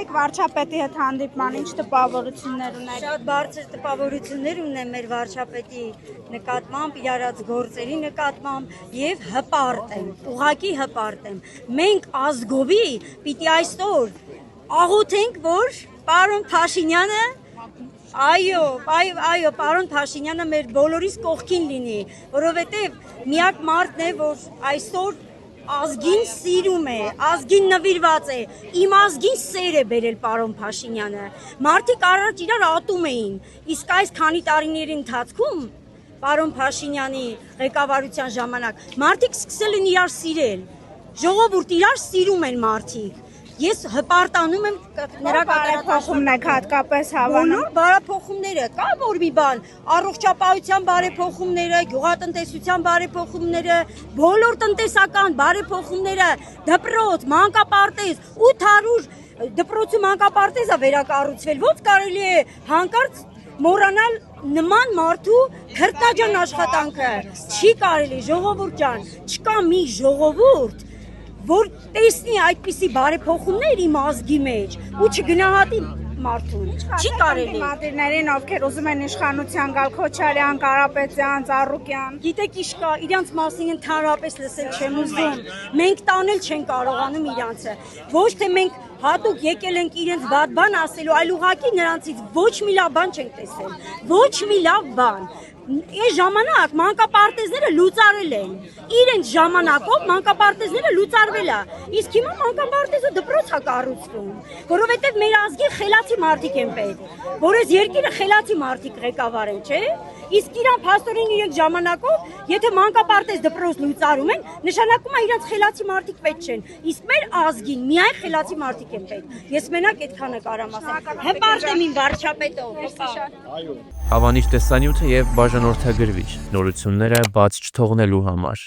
եք վարչապետի հետ հանդիպման, ինչ տպավորություններ ունեք։ Շատ բարձր տպավորություններ ունեմ մեր վարչապետի նկատմամբ, իր արած գործերի նկատմամբ եւ հպարտ եմ, ուղղակի հպարտ եմ։ Մենք ազգովի պիտի այսօր աղոթենք, որ պարոն Փաշինյանը Այո, պարոն Փաշինյանը մեր բոլորիս կողքին լինի, որովհետև միակ մարդն է, որ այսօր ազգին սիրում է, ազգին նվիրված է, իմ ազգին սեր է բերել պարոն Փաշինյանը։ Մարդիկ առաջ իրար ատում էին, իսկ այս քանի տարիների ընթացքում պարոն Փաշինյանի ղեկավարության ժամանակ մարդիկ սկսել են իրար սիրել, ժողովուրդ իրար սիրում են մարդիկ։ Ես հպարտանում եմ նրա բարեփոխումն եք հատկապես հավանում։ Բոլոր բարեփոխումները, կա որ մի բան, առողջապահության բարեփոխումները, գյուղատնտեսության բարեփոխումները, բոլոր տնտեսական բարեփոխումները, դպրոց, մանկապարտեզ, 800 դպրոցի մանկապարտեզը վերակառուցվել, ոնց կարելի է հանկարծ մոռանալ նման մարդու քրտաջան աշխատանքը։ Չի կարելի, ժողովուրդ ջան, չկա մի ժողովուրդ, որ տեսնի այդպիսի բարեփոխումներ իմ ազգի մեջ ու չգնահատի մարդուն։ Չի կարելի։ Մատերներին, ովքեր ուզում են իշխանության գալ, Քոչարյան, Կարապետյան, Ծառուկյան։ Գիտեք ինչ կա, իրանց մասին ընդհանրապես լսել չեմ ուզում։ Մենք տանել չեն կարողանում իրանցը։ Ոչ թե մենք հատուկ եկել ենք իրենց վատ բան ասելու, այլ ուղղակի նրանցից ոչ մի լավ բան չենք տեսել։ Ոչ մի լավ բան։ Այս ժամանակ մանկապարտեզները լուծարել են։ Իրենց ժամանակով մանկապարտեզները լուծարվել է։ Իսկ հիմա մանկապարտեզը դպրոց է կառուցվում, որովհետև մեր ազգի խելացի մարդիկ են պետք, որ այս երկիրը խելացի մարդիկ ղեկավարեն, չէ՞։ Իսկ իրան փաստորեն իրենք ժամանակով, եթե մանկապարտեզ դպրոց լուծարում են, նշանակում է իրենց խելացի մարդիկ պետք չեն։ Իսկ մեր ազգին միայն խելացի մարդիկ են պետք։ Ես մենակ այդքանը կարամ ասել։ Հպարտ եմ իմ վարչապետով։ Հավանիչ տեսանյութը եւ բաժանորդագրվիչ նորությունները բաց չթողնելու համար։